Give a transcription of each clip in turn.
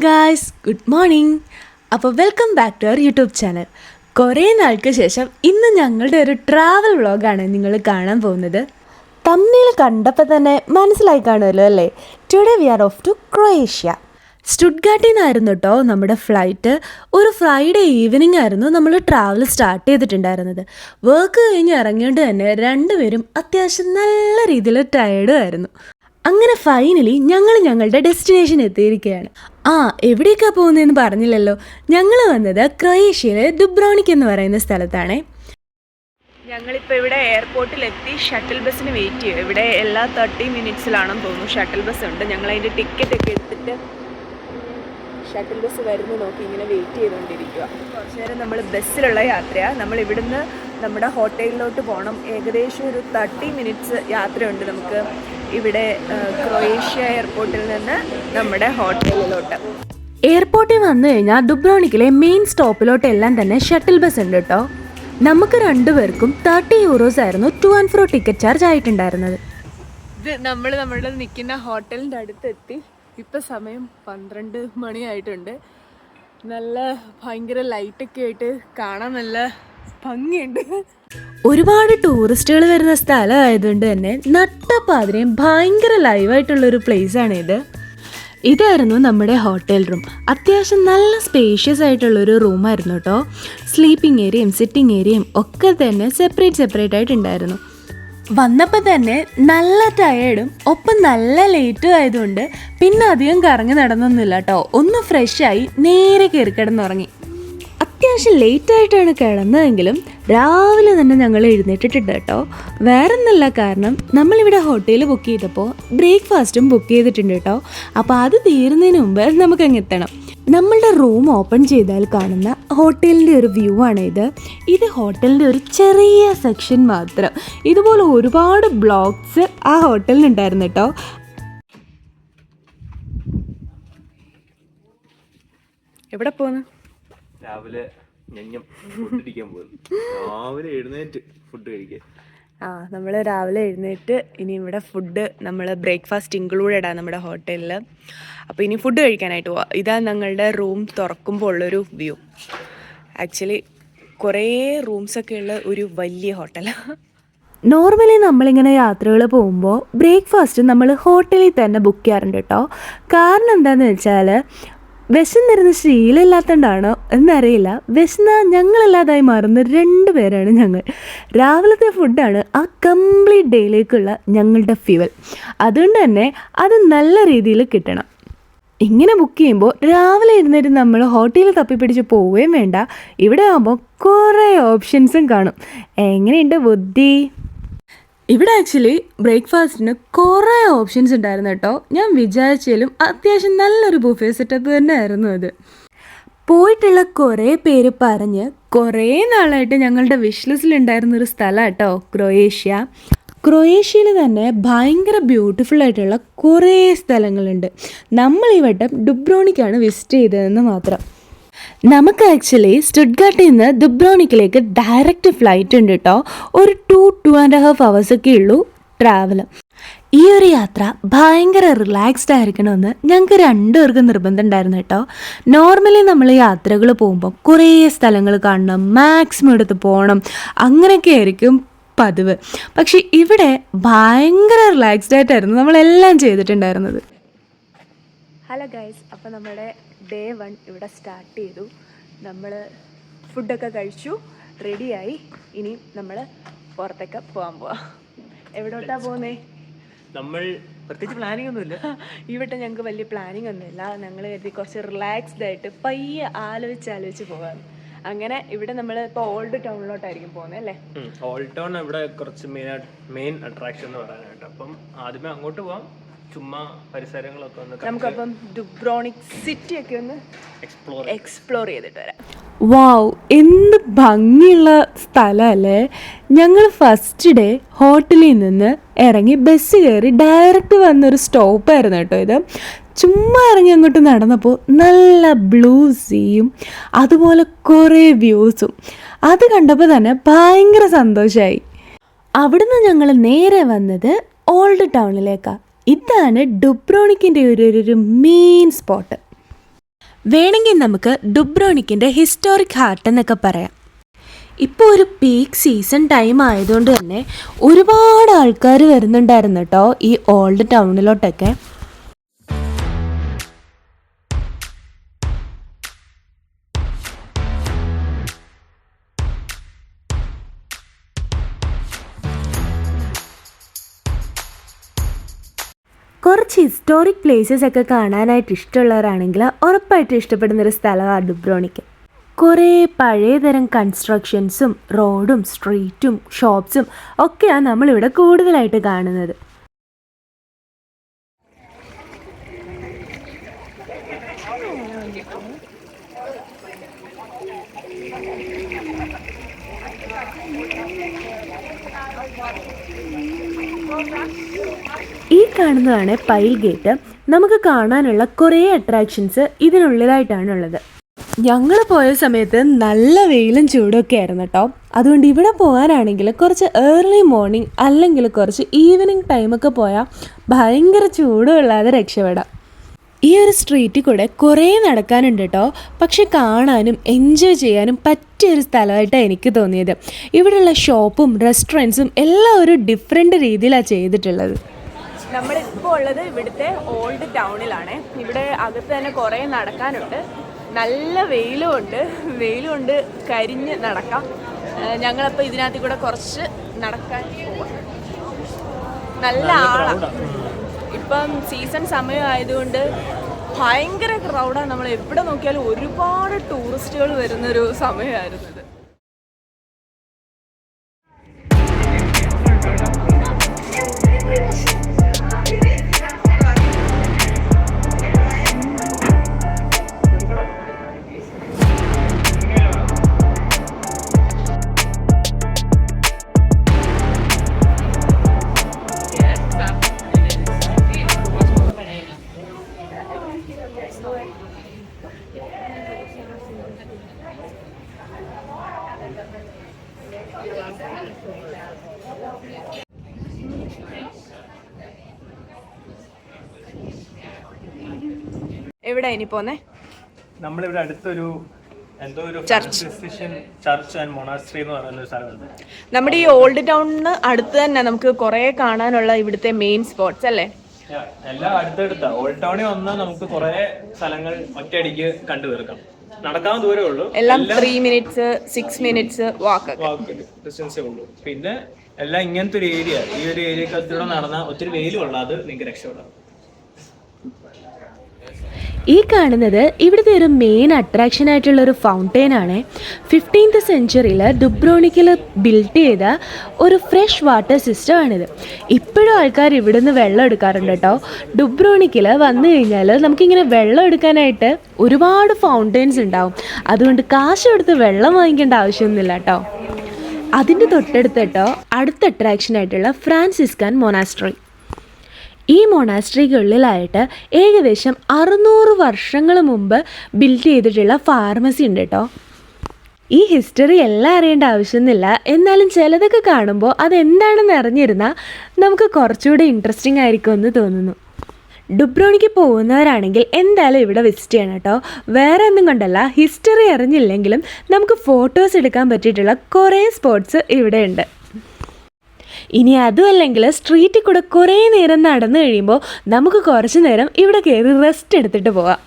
Guys, good morning. അപ്പോൾ welcome back to our YouTube channel. കുറേ നാൾക്ക് ശേഷം ഇന്ന് ഞങ്ങളുടെ ഒരു ട്രാവൽ വ്ളോഗാണ് നിങ്ങൾ കാണാൻ പോകുന്നത്. തമ്മിൽ കണ്ടപ്പോൾ തന്നെ മനസ്സിലായി കാണുമല്ലോ അല്ലേ? Today we are off to Croatia. സ്റ്റുട്ട്ഗാർട്ടിൽ നിന്നായിരുന്നു കേട്ടോ നമ്മുടെ ഫ്ലൈറ്റ്. ഒരു ഫ്രൈഡേ ഈവനിങ് ആയിരുന്നു നമ്മൾ ട്രാവൽ സ്റ്റാർട്ട് ചെയ്തിട്ടുണ്ടായിരുന്നത്. വർക്ക് കഴിഞ്ഞ് ഇറങ്ങിയോണ്ട് തന്നെ രണ്ടുപേരും അത്യാവശ്യം നല്ല രീതിയിൽ ടയേർഡും ആയിരുന്നു. അങ്ങനെ ഫൈനലി ഞങ്ങൾ ഞങ്ങളുടെ ഡെസ്റ്റിനേഷൻ എത്തിയിരിക്കുകയാണ്. എവിടേക്കാണ് പോകുന്നതെന്ന് പറഞ്ഞില്ലല്ലോ. ഞങ്ങൾ വന്നത് ക്രൊയേഷ്യയിലെ ദുബ്രോണിക് എന്ന് പറയുന്ന സ്ഥലത്താണ്. ഞങ്ങളിപ്പോൾ ഇവിടെ എയർപോർട്ടിലെത്തി ഷട്ടിൽ ബസ്സിന് വെയിറ്റ് ചെയ്യും. ഇവിടെ എല്ലാ 30 മിനിറ്റ്സിലാണെന്ന് തോന്നുന്നു ഷട്ടിൽ ബസ് ഉണ്ട്. ഞങ്ങളതിൻ്റെ ടിക്കറ്റൊക്കെ എടുത്തിട്ട് ഷട്ടിൽ ബസ് വരുന്ന നോക്കി ഇങ്ങനെ വെയിറ്റ് ചെയ്തുകൊണ്ടിരിക്കുക. കുറച്ച് നേരം നമ്മൾ ബസ്സിലുള്ള യാത്രയാണ്. നമ്മൾ ഇവിടുന്ന് നമ്മുടെ ഹോട്ടലിലോട്ട് പോകണം. ഏകദേശം ഒരു 30 മിനിറ്റ്സ് യാത്രയുണ്ട് നമുക്ക് ഇവിടെ ക്രൊയേഷ്യ എയർപോർട്ടിൽ നിന്ന് നമ്മുടെ ഹോട്ടലിലോട്ട്. എയർപോർട്ടിൽ വന്നു കഴിഞ്ഞാൽ ദുബ്രോണിക്കിലെ മെയിൻ സ്റ്റോപ്പിലോട്ട് എല്ലാം തന്നെ ഷട്ടിൽ ബസ് ഉണ്ട് കേട്ടോ. നമുക്ക് രണ്ടുപേർക്കും 30 യൂറോസ് ആയിരുന്നു to and fro ticket charge ആയിട്ടുണ്ടായിരുന്നത്. ഇത് നമ്മൾ നമ്മുടെ നിൽക്കുന്ന ഹോട്ടലിൻ്റെ അടുത്തെത്തി. ഇപ്പം സമയം 12 മണിയായിട്ടുണ്ട്. നല്ല ഭയങ്കര ലൈറ്റൊക്കെ ആയിട്ട് കാണാൻ നല്ല ഭംഗിയുണ്ട്. ഒരുപാട് ടൂറിസ്റ്റുകൾ വരുന്ന സ്ഥലമായതുകൊണ്ട് തന്നെ നട്ടപ്പാതിരെയും ഭയങ്കര ലൈവായിട്ടുള്ളൊരു പ്ലേസാണ് ഇത്. ഇതായിരുന്നു നമ്മുടെ ഹോട്ടൽ റൂം. അത്യാവശ്യം നല്ല സ്പേഷ്യസ് ആയിട്ടുള്ളൊരു റൂമായിരുന്നു കേട്ടോ. സ്ലീപ്പിംഗ് ഏരിയയും സിറ്റിംഗ് ഏരിയയും ഒക്കെ തന്നെ സെപ്പറേറ്റ് ആയിട്ടുണ്ടായിരുന്നു. വന്നപ്പോൾ തന്നെ നല്ല ടയേർഡും ഒപ്പം നല്ല ലേറ്റും ആയതുകൊണ്ട് പിന്നെ അധികം കറങ്ങി നടന്നൊന്നുമില്ല കേട്ടോ. ഒന്ന് ഫ്രഷായി നേരെ കയറി കിടന്നുറങ്ങി. അത്യാവശ്യം ലേറ്റായിട്ടാണ് കിടന്നതെങ്കിലും രാവിലെ തന്നെ ഞങ്ങൾ എഴുന്നേറ്റിട്ടുണ്ട് കേട്ടോ. വേറൊന്നല്ല, കാരണം നമ്മളിവിടെ ഹോട്ടൽ ബുക്ക് ചെയ്തപ്പോൾ ബ്രേക്ക്ഫാസ്റ്റും ബുക്ക് ചെയ്തിട്ടുണ്ട് കേട്ടോ. അപ്പോൾ അത് തീരുന്നതിന് മുമ്പ് നമുക്കങ്ങ് എത്തണം. നമ്മളുടെ റൂം ഓപ്പൺ ചെയ്താൽ കാണുന്ന ഹോട്ടലിൻ്റെ ഒരു വ്യൂ ആണ് ഇത്. ഇത് ഹോട്ടലിൻ്റെ ഒരു ചെറിയ സെക്ഷൻ മാത്രം. ഇതുപോലെ ഒരുപാട് ബ്ലോക്ക്സ് ആ ഹോട്ടലിനുണ്ടായിരുന്നു കേട്ടോ. എവിടെ പോന്നു? രാവിലെ ഫുഡ് അടിക്കാൻ പോകുന്നു. രാവിലെ എഴുന്നേറ്റ് ഫുഡ് കഴിക്കാൻ. നമ്മൾ രാവിലെ എഴുന്നേറ്റ് ഇനി ഇവിടെ ഫുഡ് നമ്മൾ ബ്രേക്ക്ഫാസ്റ്റ് ഇൻക്ലൂഡഡ് ആണ് നമ്മുടെ ഹോട്ടലിൽ. അപ്പോൾ ഇനി ഫുഡ് കഴിക്കാനായിട്ട് പോവാം. ഇതാ ഞങ്ങളുടെ റൂം തുറക്കുമ്പോൾ ഉള്ളൊരു വ്യൂ. ആക്ച്വലി കുറേ റൂംസൊക്കെ ഉള്ള ഒരു വലിയ ഹോട്ടലാണ്. നോർമലി നമ്മളിങ്ങനെ യാത്രകൾ പോകുമ്പോൾ ബ്രേക്ക്ഫാസ്റ്റ് നമ്മൾ ഹോട്ടലിൽ തന്നെ ബുക്ക് ചെയ്യാറുണ്ട് കേട്ടോ. കാരണം എന്താണെന്ന് വെച്ചാൽ വിശന്നിരുന്ന് ശീലമില്ലാത്തതുകൊണ്ടാണോ എന്നറിയില്ല, ഞങ്ങളില്ലാതായി മാറുന്ന 2 പേരാണ് ഞങ്ങൾ. രാവിലത്തെ ഫുഡാണ് ആ കംപ്ലീറ്റ് ഡേയിലേക്കുള്ള ഞങ്ങളുടെ ഫ്യൂവൽ. അതുകൊണ്ട് തന്നെ അത് നല്ല രീതിയിൽ കിട്ടണം. ഇങ്ങനെ ബുക്ക് ചെയ്യുമ്പോൾ രാവിലെ ഇരുന്നിട്ട് നമ്മൾ ഹോട്ടലിൽ തപ്പിപ്പിടിച്ച് പോവുകയും വേണ്ട. ഇവിടെ ആകുമ്പോൾ കുറേ ഓപ്ഷൻസും കാണും. എങ്ങനെയുണ്ട് ബുദ്ധി? ഇവിടെ ആക്ച്വലി ബ്രേക്ക്ഫാസ്റ്റിന് കുറേ ഓപ്ഷൻസ് ഉണ്ടായിരുന്നു കേട്ടോ. ഞാൻ വിചാരിച്ചാലും അത്യാവശ്യം നല്ലൊരു ബുഫേ സെറ്റപ്പ് തന്നെ ആയിരുന്നു അത്. പോയിട്ടുള്ള കുറേ പേര് പറഞ്ഞ് കുറേ നാളായിട്ട് ഞങ്ങളുടെ വിഷ് ലിസ്റ്റിലുണ്ടായിരുന്നൊരു സ്ഥലമാണ് കേട്ടോ ക്രൊയേഷ്യ. ക്രൊയേഷ്യയിൽ തന്നെ ഭയങ്കര ബ്യൂട്ടിഫുൾ ആയിട്ടുള്ള കുറേ സ്ഥലങ്ങളുണ്ട്. നമ്മൾ ഈ വട്ടം ദുബ്രോണിക്കാണ് വിസിറ്റ് ചെയ്തതെന്ന് മാത്രം. നമുക്ക് ആക്ച്വലി സ്റ്റുട്ട്ഗാർട്ടിൽ നിന്ന് ദുബ്രോണിക്കിലേക്ക് ഡയറക്റ്റ് ഫ്ലൈറ്റ് ഉണ്ട് കേട്ടോ. ഒരു 2.5 hours ഉള്ളൂ ട്രാവൽ. ഈ ഒരു യാത്ര ഭയങ്കര റിലാക്സ്ഡ് ആയിരിക്കണമെന്ന് ഞങ്ങൾക്ക് 2 പേർക്കും നിർബന്ധം ഉണ്ടായിരുന്നു കേട്ടോ. നോർമലി നമ്മൾ യാത്രകൾ പോകുമ്പോൾ കുറേ സ്ഥലങ്ങൾ കാണണം, മാക്സിമം എടുത്ത് പോകണം, അങ്ങനെയൊക്കെ ആയിരിക്കും പതിവ്. പക്ഷെ ഇവിടെ ഭയങ്കര റിലാക്സ്ഡ് ആയിട്ടായിരുന്നു നമ്മളെല്ലാം ചെയ്തിട്ടുണ്ടായിരുന്നത്. ഹലോ ഗൈസ്, അപ്പോൾ നമ്മുടെ ഡേ 1 ഇവിടെ സ്റ്റാർട്ട് ചെയ്തു. നമ്മൾ ഫുഡൊക്കെ കഴിച്ചു, റെഡിയായി. ഇനി നമ്മൾ പുറത്തൊക്കെ പോകാൻ പോവാം. എവിടോട്ടാണ് പോകുന്നേ? നമ്മൾ പ്രത്യേകിച്ച് പ്ലാനിങ് ഒന്നുമില്ല. ഇവിടെ ഞങ്ങൾക്ക് വലിയ പ്ലാനിങ് ഒന്നുമില്ല. ഞങ്ങൾ കരുതി കുറച്ച് റിലാക്സ്ഡ് ആയിട്ട് പയ്യെ ആലോചിച്ച് പോകാം. അങ്ങനെ ഇവിടെ നമ്മൾ ഇപ്പോൾ ഓൾഡ് ടൗണിലോട്ടായിരിക്കും പോകുന്നത് അല്ലേ? ഓൾഡ് ടൗൺ ഇവിടെ കുറച്ച് മെയിൻ അട്രാക്ഷൻ എന്ന് പറയാനായിട്ട്. അപ്പം ആദ്യമേ അങ്ങോട്ട് പോവാം. ചുമ്മാ പരിസരങ്ങളൊക്കെ ഒന്ന് നമുക്കപ്പം ദുബ്രോണിക് സിറ്റി ഒക്കെ ഒന്ന് എക്സ്പ്ലോർ ചെയ്തിട്ട് വരാം. വാവ്, എന്ത് ഭംഗിയുള്ള സ്ഥലമല്ലേ. ഞങ്ങൾ ഫസ്റ്റ് ഡേ ഹോട്ടലിൽ നിന്ന് ഇറങ്ങി ബസ് കയറി ഡയറക്റ്റ് വന്നൊരു സ്റ്റോപ്പായിരുന്നു കേട്ടോ ഇത്. ചുമ്മാ ഇറങ്ങി അങ്ങോട്ട് നടന്നപ്പോൾ നല്ല ബ്ലൂ സീയും അതുപോലെ കുറേ വ്യൂസും അത് കണ്ടപ്പോൾ തന്നെ ഭയങ്കര സന്തോഷമായി. അവിടുന്ന് ഞങ്ങൾ നേരെ വന്നത് ഓൾഡ് ടൗണിലേക്കാണ്. ഇതാണ് ദുബ്രോണിക്കിൻ്റെ ഒരു മെയിൻ സ്പോട്ട്. വേണമെങ്കിൽ നമുക്ക് ഡുബ്രോണിക്കിൻ്റെ ഹിസ്റ്റോറിക് ഹാർട്ട് എന്നൊക്കെ പറയാം. ഇപ്പോൾ ഒരു പീക്ക് സീസൺ ടൈം ആയതുകൊണ്ട് തന്നെ ഒരുപാട് ആൾക്കാർ വരുന്നുണ്ടായിരുന്നു കേട്ടോ ഈ ഓൾഡ് ടൗണിലോട്ടൊക്കെ. കുറച്ച് ഹിസ്റ്റോറിക് പ്ലേസസ് ഒക്കെ കാണാനായിട്ട് ഇഷ്ടമുള്ളവരാണെങ്കിൽ ഉറപ്പായിട്ടും ഇഷ്ടപ്പെടുന്നൊരു സ്ഥലമാണ് ഡുബ്രോണിക്ക്. കുറേ പഴയതരം കൺസ്ട്രക്ഷൻസും റോഡും സ്ട്രീറ്റും ഷോപ്സും ഒക്കെയാണ് നമ്മളിവിടെ കൂടുതലായിട്ട് കാണുന്നത്. ഈ കാണുന്നതാണ് പൈൽ ഗേറ്റ്. നമുക്ക് കാണാനുള്ള കുറേ അട്രാക്ഷൻസ് ഇതിനുള്ളിലായിട്ടാണുള്ളത്. ഞങ്ങൾ പോയ സമയത്ത് നല്ല വെയിലും ചൂടൊക്കെ ആയിരുന്നു കേട്ടോ. അതുകൊണ്ട് ഇവിടെ പോകാനാണെങ്കിൽ കുറച്ച് ഏർലി മോർണിംഗ് അല്ലെങ്കിൽ കുറച്ച് ഈവനിങ് ടൈമൊക്കെ പോയാൽ ഭയങ്കര ചൂടുമില്ലാതെ രക്ഷപ്പെടാം. ഈ ഒരു സ്ട്രീറ്റിൽ കൂടെ കുറേ നടക്കാനുണ്ട് കേട്ടോ. പക്ഷെ കാണാനും എൻജോയ് ചെയ്യാനും പറ്റിയൊരു സ്ഥലമായിട്ടാണ് എനിക്ക് തോന്നിയത്. ഇവിടെയുള്ള ഷോപ്പും റെസ്റ്റോറൻറ്റ്സും എല്ലാം ഒരു ഡിഫറെൻ്റ് രീതിയിലാണ് ചെയ്തിട്ടുള്ളത്. നമ്മളിപ്പോൾ ഉള്ളത് ഇവിടുത്തെ ഓൾഡ് ടൗണിലാണ്. ഇവിടെ അകത്ത് തന്നെ കുറേ നടക്കാനുണ്ട്. നല്ല വെയിലും ഉണ്ട് കരിഞ്ഞ് നടക്കാം. ഞങ്ങളപ്പോൾ ഇതിനകത്ത് കൂടെ കുറച്ച് നടക്കാൻ പോവാം. നല്ല ആളാണ്. ഇപ്പം സീസൺ സമയമായതുകൊണ്ട് ഭയങ്കര ക്രൗഡാണ്. നമ്മൾ എവിടെ നോക്കിയാലും ഒരുപാട് ടൂറിസ്റ്റുകൾ വരുന്നൊരു സമയമായിരുന്നു ഇത്. എവിടെ ഇനി പോന്നെ? നമ്മളിവിടെ അടുത്തൊരു എന്തോ ഒരു ചർച്ച് ആൻഡ് മൊണാസ്ട്രി എന്ന് പറയുന്ന ഒരു സ്ഥലമുണ്ട്. നമ്മുടെ ഈ ഓൾഡ് ടൗണിന് അടുത്ത് തന്നെ നമുക്ക് കുറെ കാണാനുള്ള ഇവിടുത്തെ മെയിൻ സ്പോട്ട്സ് അല്ലേ? എല്ലാം അടുത്തടുത്താ. ഓൾഡ് ടൗണിൽ വന്നാൽ നമുക്ക് കുറെ സ്ഥലങ്ങൾ ഒറ്റയടിക്ക് കണ്ടു തീർക്കാം. നടക്കാൻ ദൂരമേ ഉള്ളൂ. എല്ലാം 3 minutes 6 minutes വാക്ക് ഡിസ്റ്റൻസേ ഉള്ളൂ. പിന്നെ എല്ലാം ഇങ്ങനത്തെ ഒരു ഏരിയ. ഈ ഒരു ഏരിയക്കകത്തൂടെ നടന്നാൽ ഒത്തിരി വെയിലും ഉള്ളത് നിങ്ങൾക്ക് രക്ഷപ്പെടാം. ഈ കാണുന്നത് ഇവിടുത്തെ ഒരു മെയിൻ അട്രാക്ഷൻ ആയിട്ടുള്ള ഒരു ഫൗണ്ടെയിൻ ആണ്. 15th സെഞ്ച്വറിയിൽ ഡുബ്രോണിക്കിൽ ബിൽഡ് ചെയ്ത ഒരു ഫ്രഷ് വാട്ടർ സിസ്റ്റം ആണിത്. ഇപ്പോഴും ആൾക്കാർ ഇവിടുന്ന് വെള്ളം എടുക്കാറുണ്ട് കേട്ടോ. ഡുബ്രോണിക്കിൽ വന്നു കഴിഞ്ഞാൽ നമുക്കിങ്ങനെ വെള്ളം എടുക്കാനായിട്ട് ഒരുപാട് ഫൗണ്ടെയിൻസ് ഉണ്ടാവും. അതുകൊണ്ട് കാശ് കൊടുത്ത് വെള്ളം വാങ്ങിക്കേണ്ട ആവശ്യമൊന്നുമില്ല കേട്ടോ. അതിൻ്റെ തൊട്ടടുത്ത് കേട്ടോ അടുത്ത അട്രാക്ഷൻ ആയിട്ടുള്ള ഫ്രാൻസിസ്കൻ മൊണാസ്ട്രി. ഈ മൊണാസ്ട്രിക്കുള്ളിലായിട്ട് ഏകദേശം 600 വർഷങ്ങൾ മുമ്പ് ബിൽഡ് ചെയ്തിട്ടുള്ള ഫാർമസി ഉണ്ട് കേട്ടോ. ഈ ഹിസ്റ്ററി എല്ലാം അറിയേണ്ട ആവശ്യമൊന്നുമില്ല. എന്നാലും ചിലതൊക്കെ കാണുമ്പോൾ അതെന്താണെന്ന് അറിഞ്ഞിരുന്നാൽ നമുക്ക് കുറച്ചുകൂടി ഇൻട്രസ്റ്റിംഗ് ആയിരിക്കുമെന്ന് തോന്നുന്നു. ഡുബ്രോണിക്ക് പോകുന്നവരാണെങ്കിൽ എന്തായാലും ഇവിടെ വിസിറ്റ് ചെയ്യണം കേട്ടോ. വേറെ ഒന്നും കൊണ്ടല്ല, ഹിസ്റ്ററി അറിഞ്ഞില്ലെങ്കിലും നമുക്ക് ഫോട്ടോസ് എടുക്കാൻ പറ്റിയിട്ടുള്ള കുറേ സ്പോട്ട്സ് ഇവിടെ ഉണ്ട്. ഇനി അതുമല്ലെങ്കിൽ സ്ട്രീറ്റിൽ കൂടെ കുറേ നേരം നടന്നു കഴിയുമ്പോൾ നമുക്ക് കുറച്ച് നേരം ഇവിടെ കയറി റെസ്റ്റ് എടുത്തിട്ട് പോവാം.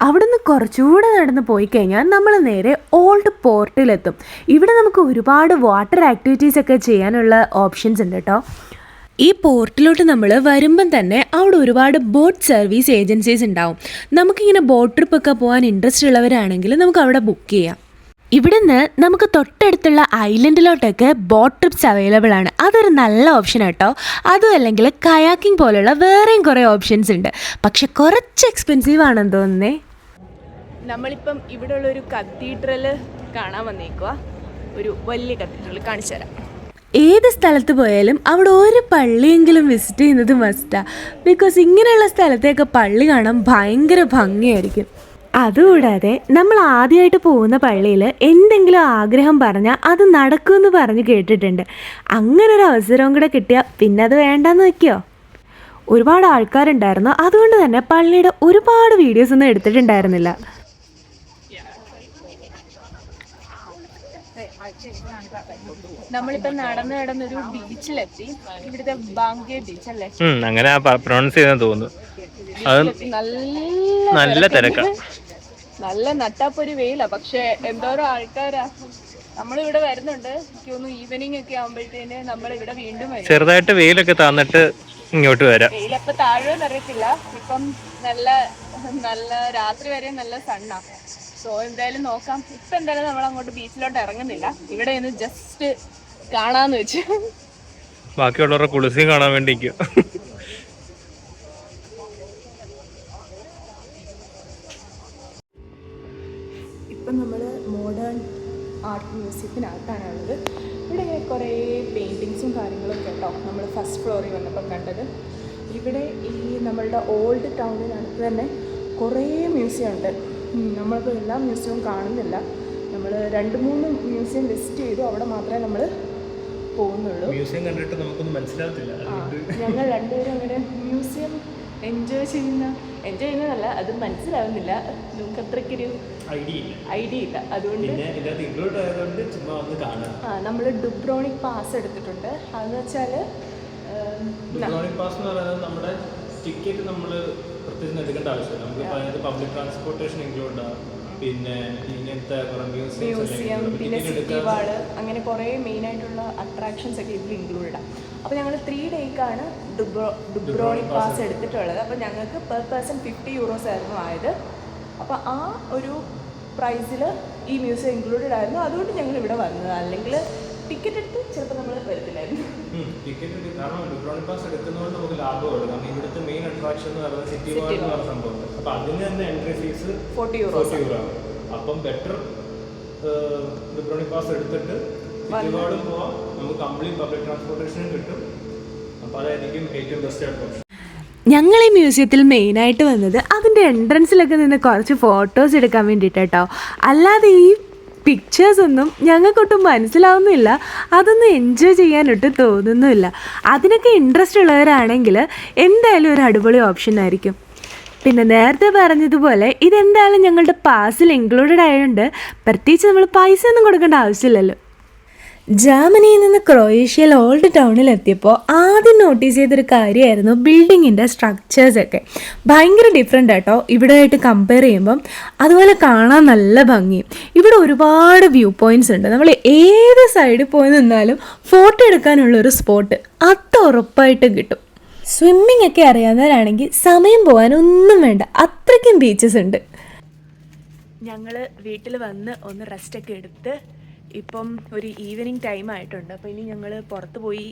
അവിടുന്ന് കുറച്ചുകൂടെ നടന്ന് പോയി കഴിഞ്ഞാൽ നമ്മൾ നേരെ ഓൾഡ് പോർട്ടിലെത്തും. ഇവിടെ നമുക്ക് ഒരുപാട് വാട്ടർ ആക്ടിവിറ്റീസ് ഒക്കെ ചെയ്യാനുള്ള ഓപ്ഷൻസ് ഉണ്ട് കേട്ടോ. ഈ പോർട്ടിലോട്ട് നമ്മൾ വരുമ്പം തന്നെ അവിടെ ഒരുപാട് ബോട്ട് സർവീസ് ഏജൻസീസ് ഉണ്ടാവും. നമുക്കിങ്ങനെ ബോട്ട് ട്രിപ്പൊക്കെ പോകാൻ ഇൻട്രസ്റ്റ് ഉള്ളവരാണെങ്കിൽ നമുക്ക് അവിടെ ബുക്ക് ചെയ്യാം. ഇവിടുന്ന് നമുക്ക് തൊട്ടടുത്തുള്ള ഐലൻഡിലോട്ടൊക്കെ ബോട്ട് ട്രിപ്സ് അവൈലബിൾ ആണ്. അതൊരു നല്ല ഓപ്ഷൻ കേട്ടോ. അതും അല്ലെങ്കിൽ കയാക്കിംഗ് പോലുള്ള വേറെയും കുറേ ഓപ്ഷൻസ് ഉണ്ട്. പക്ഷെ കുറച്ച് എക്സ്പെൻസീവ് ആണെന്ന് തോന്നുന്നേ. നമ്മളിപ്പം ഇവിടെ ഉള്ളൊരു കത്തീഡ്രൽ കാണാൻ വന്നേക്കുക. ഒരു വലിയ കത്തീഡ്രൽ കാണിച്ചു തരാം. ഏത് സ്ഥലത്ത് പോയാലും അവിടെ ഒരു പള്ളിയെങ്കിലും വിസിറ്റ് ചെയ്യുന്നത് മസ്റ്റാണ്. ബിക്കോസ് ഇങ്ങനെയുള്ള സ്ഥലത്തേക്ക് പള്ളി കാണാൻ ഭയങ്കര ഭംഗിയായിരിക്കും. അതുകൂടാതെ നമ്മൾ ആദ്യമായിട്ട് പോകുന്ന പള്ളിയിൽ എന്തെങ്കിലും ആഗ്രഹം പറഞ്ഞാൽ അത് നടക്കുമെന്ന് പറഞ്ഞ് കേട്ടിട്ടുണ്ട്. അങ്ങനെ ഒരു അവസരവും കൂടെ കിട്ടിയാൽ പിന്നെ അത് വേണ്ടെന്ന് വയ്ക്കുമോ? ഒരുപാട് ആൾക്കാരുണ്ടായിരുന്നു. അതുകൊണ്ട് തന്നെ പള്ളിയുടെ ഒരുപാട് വീഡിയോസ് ഒന്നും എടുത്തിട്ടുണ്ടായിരുന്നില്ല. നമ്മളിപ്പോ നടന്നൊരു ബീച്ചിലെത്തി. ഇവിടുത്തെ ബാങ്കെ ബീച്ച് അല്ലേ? അങ്ങനെ പ്രൊണൗൺസ് ചെയ്തെന്ന് തോന്നുന്നു. അത് നല്ല തിരക്കാ. നല്ല നട്ടാപ്പൊരു വെയിലാ. പക്ഷെ എന്തോരോ ആൾക്കാരാ. നമ്മളിവിടെ വരുന്നുണ്ട്. എനിക്കൊന്ന് ഈവനിങ് ഒക്കെ ആവുമ്പോഴത്തേന് നമ്മളിവിടെ വീണ്ടും വരും. ചെറുതായിട്ട് വെയിലൊക്കെ താന്നിട്ട് ഇങ്ങോട്ട് വരാം. വെയിലപ്പോ താഴെന്ന് അറിയത്തില്ല. ഇപ്പം നല്ല നല്ല രാത്രി വരെ നല്ല സണ്ണാ. സോ എന്തായാലും നോക്കാം. ഇപ്പൊ എന്തായാലും നമ്മൾ അങ്ങോട്ട് ബീച്ചിലോട്ട് ഇറങ്ങുന്നില്ല. ഇവിടെ ഒന്ന് ജസ്റ്റ് കാണാന്ന് വെച്ചു. ബാക്കിയുള്ളവരുടെ കുളിസിയും കാണാൻ വേണ്ടി ഇപ്പം നമ്മൾ മോഡേൺ ആർട്ട് മ്യൂസിയത്തിനകത്താണുള്ളത്. ഇവിടെ കുറേ പെയിൻറ്റിങ്സും കാര്യങ്ങളും കേട്ടോ നമ്മൾ ഫസ്റ്റ് ഫ്ലോറിൽ വന്നപ്പോൾ കണ്ടത്. ഇവിടെ ഈ നമ്മളുടെ ഓൾഡ് ടൗണിനടുത്ത് തന്നെ കുറേ മ്യൂസിയം ഉണ്ട്. നമ്മളിപ്പോൾ എല്ലാ മ്യൂസിയവും കാണുന്നില്ല. നമ്മൾ 2-3 മ്യൂസിയം ലിസ്റ്റ് ചെയ്തു. അവിടെ മാത്രമേ നമ്മൾ പോകുന്നുള്ളൂ. മ്യൂസിയം കണ്ടിട്ട് നമുക്കൊന്നും മനസ്സിലാകത്തില്ല. ഞങ്ങൾ രണ്ടുപേരും അങ്ങനെ മ്യൂസിയം എൻജോയ് ചെയ്യുന്നതല്ല, അത് മനസ്സിലാവുന്നില്ല. നമുക്ക് അത്രയ്ക്കൊരു ഐഡിയ ഇല്ല. അതുകൊണ്ട് നമ്മൾ ഡുബ്രോണിക് പാസ് എടുത്തിട്ടുണ്ട്. അതെന്ന് വെച്ചാൽ നമ്മുടെ ടിക്കറ്റ് നമ്മൾ പ്രത്യേകിച്ച് എടുക്കേണ്ട ആവശ്യമില്ല. നമുക്ക് പബ്ലിക് ട്രാൻസ്പോർട്ടേഷൻ ഇൻക്ലൂഡ്, പിന്നെ ഇങ്ങനത്തെ മ്യൂസിയം, പിന്നെ സിറ്റി വാള്, അങ്ങനെ കുറേ മെയിനായിട്ടുള്ള അട്രാക്ഷൻസ് ഒക്കെ ഇതിൽ ഇൻക്ലൂഡാണ്. അപ്പോൾ ഞങ്ങൾ 3 ഡേയ്ക്കാണ് ഡുബ്രോണിക് പാസ് എടുത്തിട്ടുള്ളത്. അപ്പോൾ ഞങ്ങൾക്ക് പെർ പേഴ്സൺ 50 യൂറോസ് ആയിരുന്നു ആയത്. അപ്പോൾ ആ ഒരു പ്രൈസിൽ ഈ മ്യൂസിയം ഇൻക്ലൂഡഡ് ആയിരുന്നു. അതുകൊണ്ട് ഞങ്ങൾ ഇവിടെ വന്നത്. അല്ലെങ്കിൽ ടിക്കറ്റ് എടുത്ത് ചിലപ്പോൾ നമ്മൾ വരത്തില്ലായിരുന്നു. ടിക്കറ്റ് കാരണം ഡുബ്രോണിക് പാസ് എടുക്കുന്നതുകൊണ്ട് നമുക്ക് ലാഭമുണ്ട്. കാരണം ഇവിടുത്തെ മെയിൻ അട്രാക്ഷൻ എന്ന് പറയുന്നത് സിറ്റി വാൾ എന്ന് പറയുന്ന സംഭവം. അപ്പോൾ അതിന് തന്നെ എൻട്രി ഫീസ് 40 യൂറോ ആണ്. അപ്പം ബെറ്റർ ഡുബ്രോണിക് പാസ് എടുത്തിട്ട് സിറ്റി വാളും പോവാം, നമുക്ക് കംപ്ലീറ്റ് പബ്ലിക് ട്രാൻസ്പോർട്ടേഷനും കിട്ടും. അപ്പോൾ അതായിരിക്കും ഏറ്റവും ബെസ്റ്റ് ആയിട്ട് ഓപ്ഷൻ. ഞങ്ങൾ ഈ മ്യൂസിയത്തിൽ മെയിനായിട്ട് വന്നത് അതിൻ്റെ എൻട്രൻസിലൊക്കെ നിന്ന് കുറച്ച് ഫോട്ടോസ് എടുക്കാൻ വേണ്ടിയിട്ട് കേട്ടോ. അല്ലാതെ ഈ പിക്ചേഴ്സൊന്നും ഞങ്ങൾക്കൊട്ടും മനസ്സിലാവുന്നില്ല. അതൊന്നും എൻജോയ് ചെയ്യാനൊട്ടും തോന്നുന്നുമില്ല. അതിനൊക്കെ ഇൻട്രസ്റ്റ് ഉള്ളവരാണെങ്കിൽ എന്തായാലും ഒരു അടിപൊളി ഓപ്ഷൻ ആയിരിക്കും. പിന്നെ നേരത്തെ പറഞ്ഞതുപോലെ ഇതെന്തായാലും ഞങ്ങളുടെ പാസിൽ ഇൻക്ലൂഡഡ് ആയതുകൊണ്ട് പ്രത്യേകിച്ച് നമ്മൾ പൈസ ഒന്നും കൊടുക്കേണ്ട ആവശ്യമില്ലല്ലോ. ജർമ്മനിയിൽ നിന്ന് ക്രൊയേഷ്യയിൽ ഓൾഡ് ടൗണിലെത്തിയപ്പോൾ ആദ്യം നോട്ടീസ് ചെയ്തൊരു കാര്യമായിരുന്നു ബിൽഡിങ്ങിൻ്റെ സ്ട്രക്ചേഴ്സൊക്കെ. ഭയങ്കര ഡിഫറെൻ്റ് ആട്ടോ ഇവിടെയായിട്ട് കമ്പയർ ചെയ്യുമ്പം. അതുപോലെ കാണാൻ നല്ല ഭംഗിയും. ഇവിടെ ഒരുപാട് വ്യൂ പോയിൻറ്റ്സ് ഉണ്ട്. നമ്മൾ ഏത് സൈഡിൽ പോയി നിന്നാലും ഫോട്ടോ എടുക്കാനുള്ളൊരു സ്പോട്ട് അത് ഉറപ്പായിട്ട് കിട്ടും. സ്വിമ്മിങ് ഒക്കെ അറിയാവുന്നവരാണെങ്കിൽ സമയം പോകാനൊന്നും വേണ്ട, അത്രയ്ക്കും ബീച്ചസ് ഉണ്ട്. ഞങ്ങൾ വീട്ടിൽ വന്ന് ഒന്ന് റെസ്റ്റൊക്കെ എടുത്ത് ഇപ്പം ഒരു ഈവനിങ് ടൈം ആയിട്ടുണ്ട്. അപ്പോൾ ഇനി ഞങ്ങൾ പുറത്ത് പോയി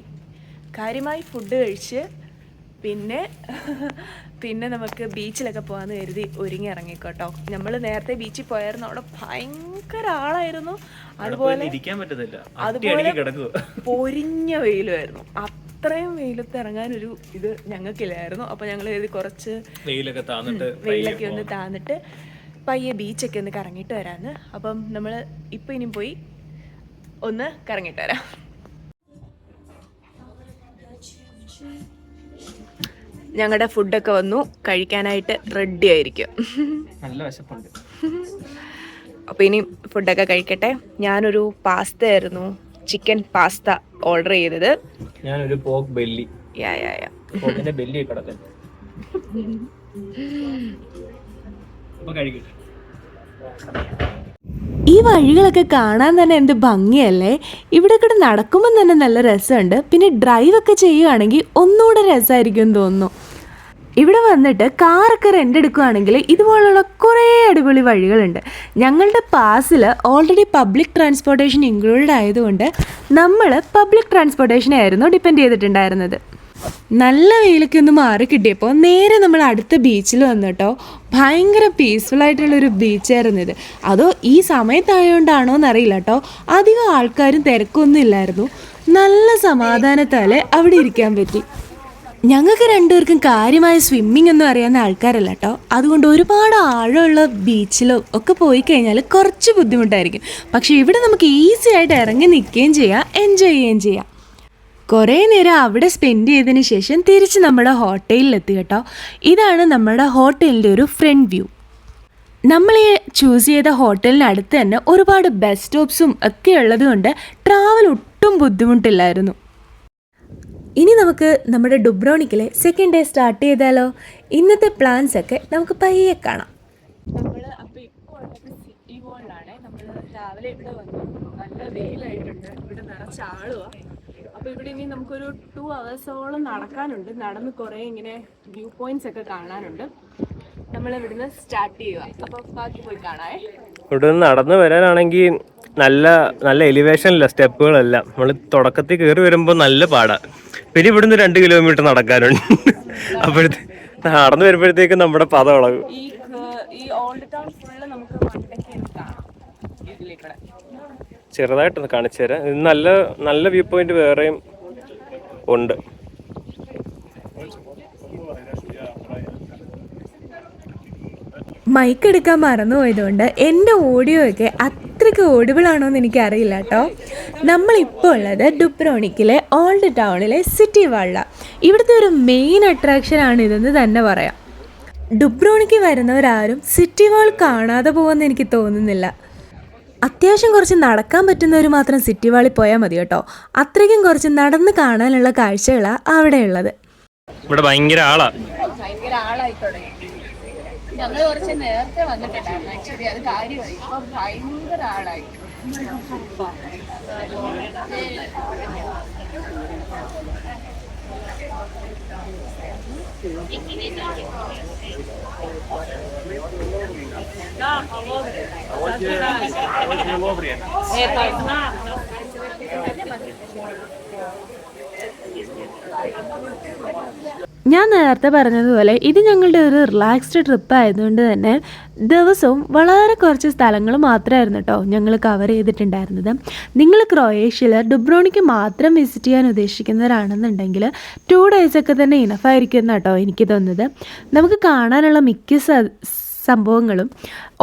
കാര്യമായി ഫുഡ് കഴിച്ച് പിന്നെ നമുക്ക് ബീച്ചിലൊക്കെ പോകാമെന്ന് കരുതി ഒരുങ്ങി ഇറങ്ങിക്കോട്ടോ. നമ്മൾ നേരത്തെ ബീച്ചിൽ പോയായിരുന്നു. അവിടെ ഭയങ്കര ആളായിരുന്നു. അതുപോലെ പൊരിഞ്ഞ വെയിലുമായിരുന്നു. അത്രയും വെയിലത്ത് ഇറങ്ങാനൊരു ഇത് ഞങ്ങൾക്കില്ലായിരുന്നു. അപ്പോൾ ഞങ്ങൾ കരുതി കുറച്ച് വെയിലൊക്കെ ഒന്ന് താന്നിട്ട് പയ്യെ ബീച്ചൊക്കെ ഒന്ന് കറങ്ങിയിട്ട് വരാമെന്ന്. അപ്പം നമ്മൾ ഇപ്പം ഇനി പോയി ഒന്ന് കറങ്ങിയിട്ട് വരാം. ഞങ്ങളുടെ ഫുഡൊക്കെ വന്നു, കഴിക്കാനായിട്ട് റെഡി ആയിരിക്കും. നല്ല വിശപ്പുണ്ട്. അപ്പോൾ ഇനി ഫുഡൊക്കെ കഴിക്കട്ടെ. ഞാനൊരു പാസ്ത ആയിരുന്നു, ചിക്കൻ പാസ്ത ഓർഡർ ചെയ്തത്. ഞാനൊരു പോർക്ക് ബെല്ലി. പോക്കിന്റെ ബെല്ലി കിടക്കട്ടെ. അപ്പോൾ കഴിക്കട്ടെ. ഈ വഴികളൊക്കെ കാണാൻ തന്നെ എന്ത് ഭംഗിയല്ലേ. ഇവിടെ കൂടെ നടക്കുമ്പോൾ തന്നെ നല്ല രസമുണ്ട്. പിന്നെ ഡ്രൈവൊക്കെ ചെയ്യുകയാണെങ്കിൽ ഒന്നുകൂടെ രസമായിരിക്കും തോന്നുന്നു. ഇവിടെ വന്നിട്ട് കാറൊക്കെ റെൻ്റ് എടുക്കുകയാണെങ്കിൽ ഇതുപോലുള്ള കുറേ അടിപൊളി വഴികളുണ്ട്. ഞങ്ങളുടെ പാസിൽ ഓൾറെഡി പബ്ലിക് ട്രാൻസ്പോർട്ടേഷൻ ഇൻക്ലൂഡഡ് ആയതുകൊണ്ട് നമ്മൾ പബ്ലിക് ട്രാൻസ്പോർട്ടേഷനായിരുന്നു ഡിപ്പെൻഡ് ചെയ്തിട്ടുണ്ടായിരുന്നത്. നല്ല വെയിലൊക്കെ ഒന്ന് മാറി കിട്ടിയപ്പോൾ നേരെ നമ്മൾ അടുത്ത ബീച്ചിൽ വന്നിട്ടോ. ഭയങ്കര പീസ്ഫുള്ളായിട്ടുള്ളൊരു ബീച്ചായിരുന്നു ഇത്. അതോ ഈ സമയത്തായതുകൊണ്ടാണോ എന്നറിയില്ല കേട്ടോ, അധികം ആൾക്കാരും തിരക്കൊന്നും ഇല്ലായിരുന്നു. നല്ല സമാധാനത്താലെ അവിടെ ഇരിക്കാൻ പറ്റി. ഞങ്ങൾക്ക് രണ്ടുപേർക്കും കാര്യമായ സ്വിമ്മിംഗ് ഒന്നും അറിയാവുന്ന ആൾക്കാരല്ല കേട്ടോ. അതുകൊണ്ട് ഒരുപാട് ആഴമുള്ള ബീച്ചിലോ ഒക്കെ പോയി കഴിഞ്ഞാൽ കുറച്ച് ബുദ്ധിമുട്ടായിരിക്കും. പക്ഷേ ഇവിടെ നമുക്ക് ഈസി ആയിട്ട് ഇറങ്ങി നിൽക്കുകയും ചെയ്യാം, എൻജോയ് ചെയ്യുകയും ചെയ്യാം. കുറേ നേരം അവിടെ സ്പെൻഡ് ചെയ്തതിന് ശേഷം തിരിച്ച് നമ്മുടെ ഹോട്ടലിലെത്തി കേട്ടോ. ഇതാണ് നമ്മുടെ ഹോട്ടലിൻ്റെ ഒരു ഫ്രണ്ട് വ്യൂ. നമ്മൾ ഈ ചൂസ് ചെയ്ത ഹോട്ടലിനടുത്ത് തന്നെ ഒരുപാട് ബസ് സ്റ്റോപ്സും ഒക്കെ ഉള്ളതുകൊണ്ട് ട്രാവൽ ഒട്ടും ബുദ്ധിമുട്ടില്ലായിരുന്നു. ഇനി നമുക്ക് നമ്മുടെ ഡുബ്രോണിക്കിലെ സെക്കൻഡ് ഡേ സ്റ്റാർട്ട് ചെയ്താലോ? ഇന്നത്തെ പ്ലാൻസ് ഒക്കെ നമുക്ക് പയ്യെ കാണാം. നമ്മൾ അപ്പോൾ ഇപ്പോൾ ഉള്ളത് സിറ്റി മോളിലാണ്. നമ്മൾ രാവിലെ ഇവിടെ വന്നു, നല്ല വെയിലായിട്ടുണ്ട്, ഇവിടെ നിറച്ച് ആളുവാണ്. അപ്പോൾ ഇവിടെ ഇനി നമുക്കൊരു 2 hours നടക്കാനുണ്ട്. നടന്ന് കുറേ ഇങ്ങനെ വ്യൂ പോയിന്റ്സ് ഒക്കെ കാണാനുണ്ട്. നമ്മൾ ഇവിടുന്ന് സ്റ്റാർട്ട് ചെയ്യുക. അപ്പോൾ ബാക്കി പോയി കാണാമേ. ഇവിടെ നിന്ന് നടന്നു വരാനാണെങ്കിൽ നല്ല നല്ല എലിവേഷനില്ല സ്റ്റെപ്പുകളെല്ലാം. നമ്മൾ തുടക്കത്തിൽ കയറി വരുമ്പോൾ നല്ല പാടാണ്. പിന്നെ ഇവിടുന്ന് 2 kilometer നടക്കാനുണ്ട്. നടന്നു വരുമ്പോഴത്തേക്കും നമ്മുടെ പദം ഇളകും. ഈ ഓൾഡ് ടൗൺ ഫുള്ള് നമുക്ക് മണ്ടയ്ക്ക് കാണാം. ഇതിലേക്കൂടെ ചെറുതായിട്ടൊന്ന് കാണിച്ചു തരാം. ഇത് നല്ല നല്ല വ്യൂ പോയിന്റ് വേറെയും ഉണ്ട്. മൈക്ക് എടുക്കാൻ മറന്നുപോയതുകൊണ്ട് എൻ്റെ ഓഡിയോ ഒക്കെ അത്രയ്ക്ക് ഓഡിബിളാണോ എന്ന് എനിക്കറിയില്ല കേട്ടോ. നമ്മളിപ്പോൾ ഉള്ളത് ഡുബ്രോണിക്കിലെ ഓൾഡ് ടൗണിലെ സിറ്റി വാളിലാണ്. ഇവിടുത്തെ ഒരു മെയിൻ അട്രാക്ഷനാണ് ഇതെന്ന് തന്നെ പറയാം. ഡുബ്രോണിക്ക് വരുന്നവരാരും സിറ്റി വാൾ കാണാതെ പോകുമെന്ന് എനിക്ക് തോന്നുന്നില്ല. അത്യാവശ്യം കുറച്ച് നടക്കാൻ പറ്റുന്നവർ മാത്രം സിറ്റി വാളിൽ പോയാൽ മതി കേട്ടോ. അത്രയ്ക്കും കുറച്ച് നടന്ന് കാണാനുള്ള കാഴ്ചകളാണ് അവിടെയുള്ളത്. ഇവിടെ ഭയങ്കര ആളായി തുടങ്ങി. ഞങ്ങൾ കുറച്ച് നേരത്തെ വന്നിട്ടുണ്ടായിരുന്നു. ആക്ച്വലി അത് കാര്യമായി. ഇപ്പൊ ഭയങ്കര ആളായി. ഞാൻ നേരത്തെ പറഞ്ഞതുപോലെ ഇത് ഞങ്ങളുടെ ഒരു റിലാക്സ്ഡ് ട്രിപ്പ് ആയതുകൊണ്ട് തന്നെ ദിവസവും വളരെ കുറച്ച് സ്ഥലങ്ങൾ മാത്രമായിരുന്നു കേട്ടോ ഞങ്ങൾ കവർ ചെയ്തിട്ടുണ്ടായിരുന്നത്. നിങ്ങൾ ക്രൊയേഷ്യയിൽ ഡുബ്രോണിക്ക് മാത്രം വിസിറ്റ് ചെയ്യാൻ ഉദ്ദേശിക്കുന്നവരാണെന്നുണ്ടെങ്കിൽ 2 days ഒക്കെ തന്നെ ഇനഫായിരിക്കും എന്നാണ് കേട്ടോ എനിക്ക് തോന്നുന്നത്. നമുക്ക് കാണാനുള്ള മിക്ക സംഭവങ്ങളും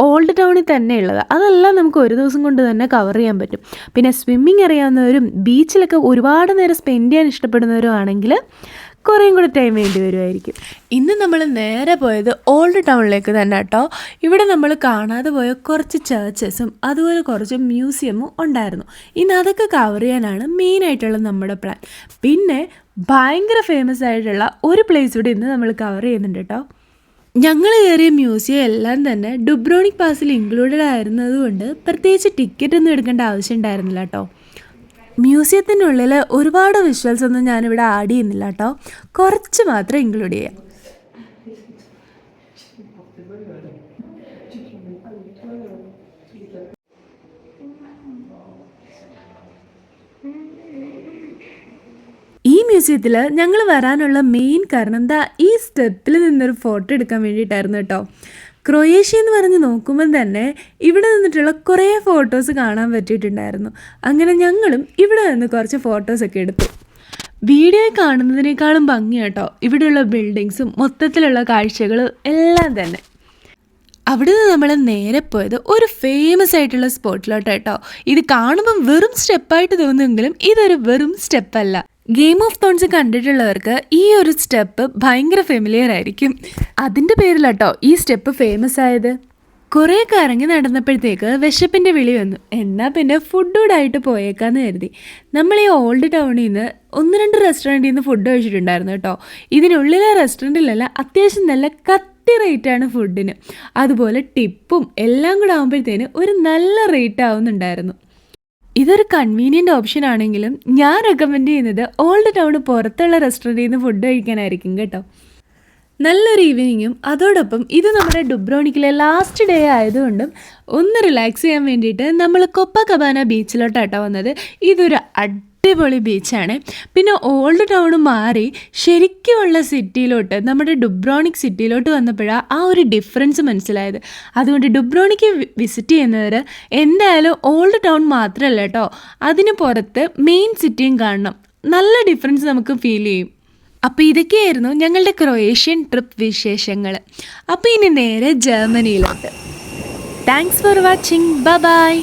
ഓൾഡ് ടൗണിൽ തന്നെ ഉള്ളത്. അതെല്ലാം നമുക്ക് ഒരു ദിവസം കൊണ്ട് തന്നെ കവർ ചെയ്യാൻ പറ്റും. പിന്നെ സ്വിമ്മിങ് അറിയാവുന്നവരും ബീച്ചിലൊക്കെ ഒരുപാട് നേരം സ്പെൻഡ് ചെയ്യാൻ ഇഷ്ടപ്പെടുന്നവരും ആണെങ്കിൽ കുറേയും കൂടെ ടൈം വേണ്ടി വരുമായിരിക്കും. ഇന്ന് നമ്മൾ നേരെ പോയത് ഓൾഡ് ടൗണിലേക്ക് തന്നെ കേട്ടോ. ഇവിടെ നമ്മൾ കാണാതെ പോയ കുറച്ച് ചർച്ചസും അതുപോലെ കുറച്ച് മ്യൂസിയമും ഉണ്ടായിരുന്നു. ഇന്ന് അതൊക്കെ കവർ ചെയ്യാനാണ് മെയിനായിട്ടുള്ള നമ്മുടെ പ്ലാൻ. പിന്നെ ഭയങ്കര ഫേമസ് ആയിട്ടുള്ള ഒരു പ്ലേസ് കൂടി ഇന്ന് നമ്മൾ കവർ ചെയ്യുന്നുണ്ട് കേട്ടോ. ഞങ്ങൾ കയറിയ മ്യൂസിയം എല്ലാം തന്നെ ഡുബ്രോണിക് പാസിൽ ഇൻക്ലൂഡഡ് ആയിരുന്നതുകൊണ്ട് പ്രത്യേകിച്ച് ടിക്കറ്റ് ഒന്നും എടുക്കേണ്ട ആവശ്യം ഉണ്ടായിരുന്നില്ല കേട്ടോ. മ്യൂസിയത്തിൻ്റെ ഉള്ളിൽ ഒരുപാട് വിഷ്വൽസ് ഒന്നും ഞാനിവിടെ ആഡ് ചെയ്യുന്നില്ല കേട്ടോ, കുറച്ച് മാത്രം ഇൻക്ലൂഡ് ചെയ്യാം. ഈ മ്യൂസിയത്തിൽ ഞങ്ങൾ വരാനുള്ള മെയിൻ കാരണം എന്താ ഈ സ്റ്റെപ്പിൽ നിന്നൊരു ഫോട്ടോ എടുക്കാൻ വേണ്ടിയിട്ടായിരുന്നു കേട്ടോ. ക്രൊയേഷ്യ എന്ന് പറഞ്ഞ് നോക്കുമ്പം തന്നെ ഇവിടെ നിന്നിട്ടുള്ള കുറേ ഫോട്ടോസ് കാണാൻ പറ്റിയിട്ടുണ്ടായിരുന്നു. അങ്ങനെ ഞങ്ങളും ഇവിടെ നിന്ന് കുറച്ച് ഫോട്ടോസൊക്കെ എടുത്തു. വീഡിയോ കാണുന്നതിനേക്കാളും ഭംഗി കേട്ടോ ഇവിടെയുള്ള ബിൽഡിങ്സും മൊത്തത്തിലുള്ള കാഴ്ചകളും എല്ലാം തന്നെ. അവിടുന്ന് നമ്മൾ നേരെ പോയത് ഒരു ഫേമസ് ആയിട്ടുള്ള സ്പോട്ടിലോട്ട് കേട്ടോ. ഇത് കാണുമ്പം വെറും സ്റ്റെപ്പായിട്ട് തോന്നുമെങ്കിലും ഇതൊരു വെറും സ്റ്റെപ്പല്ല. ഗെയിം ഓഫ് ത്രോൺസ് കണ്ടിട്ടുള്ളവർക്ക് ഈ ഒരു സ്റ്റെപ്പ് ഭയങ്കര ഫെമിലിയർ ആയിരിക്കും. അതിൻ്റെ പേരിലാട്ടോ ഈ സ്റ്റെപ്പ് ഫേമസ് ആയത്. കുറേയൊക്കെ ഇറങ്ങി നടന്നപ്പോഴത്തേക്ക് വിശപ്പിൻ്റെ വിളി വന്നു. എന്നാൽ പിന്നെ ഫുഡ് ഫുഡായിട്ട് പോയേക്കാന്ന് കരുതി നമ്മൾ ഈ ഓൾഡ് ടൗണിൽ നിന്ന് 1-2 റെസ്റ്റോറൻറ്റിൽ നിന്ന് ഫുഡ് കഴിച്ചിട്ടുണ്ടായിരുന്നു കേട്ടോ. ഇതിനുള്ളിലെ റെസ്റ്റോറൻറ്റിലല്ല അത്യാവശ്യം നല്ല കത്തി റേറ്റാണ് ഫുഡിന്. അതുപോലെ ടിപ്പും എല്ലാം കൂടെ ആകുമ്പോഴത്തേന് ഒരു നല്ല റേറ്റ് ആവുന്നുണ്ടായിരുന്നു. ഇതൊരു കൺവീനിയൻ്റ് ഓപ്ഷൻ ആണെങ്കിലും ഞാൻ റെക്കമെൻഡ് ചെയ്യുന്നത് ഓൾഡ് ടൗണ് പുറത്തുള്ള റെസ്റ്റോറൻറ്റിൽ നിന്ന് ഫുഡ് കഴിക്കാനായിരിക്കും കേട്ടോ. നല്ലൊരു ഈവനിങ്ങും അതോടൊപ്പം ഇത് നമ്മുടെ ഡുബ്രോണിക്കിലെ ലാസ്റ്റ് ഡേ ആയതുകൊണ്ടും ഒന്ന് റിലാക്സ് ചെയ്യാൻ വേണ്ടിയിട്ട് നമ്മൾ കൊപ്പക്കബാന ബീച്ചിലോട്ടാട്ടോ വന്നത്. ഇതൊരു അടിപൊളി ബീച്ചാണ്. പിന്നെ ഓൾഡ് ടൗൺ മാറി ശരിക്കുമുള്ള സിറ്റിയിലോട്ട് നമ്മുടെ ഡുബ്രോണിക് സിറ്റിയിലോട്ട് വന്നപ്പോഴാണ് ആ ഒരു ഡിഫറൻസ് മനസ്സിലായത്. അതുകൊണ്ട് ഡുബ്രോണിക്ക് വിസിറ്റ് ചെയ്യുന്നവർ എന്തായാലും ഓൾഡ് ടൗൺ മാത്രമല്ല കേട്ടോ, അതിന് പുറത്ത് മെയിൻ സിറ്റിയും കാണണം. നല്ല ഡിഫറൻസ് നമുക്ക് ഫീൽ ചെയ്യും. അപ്പോൾ ഇതൊക്കെയായിരുന്നു ഞങ്ങളുടെ ക്രൊയേഷ്യൻ ട്രിപ്പ് വിശേഷങ്ങൾ. അപ്പോൾ ഇനി നേരെ ജർമ്മനിയിലോട്ട്. Thanks for watching. ബൈ.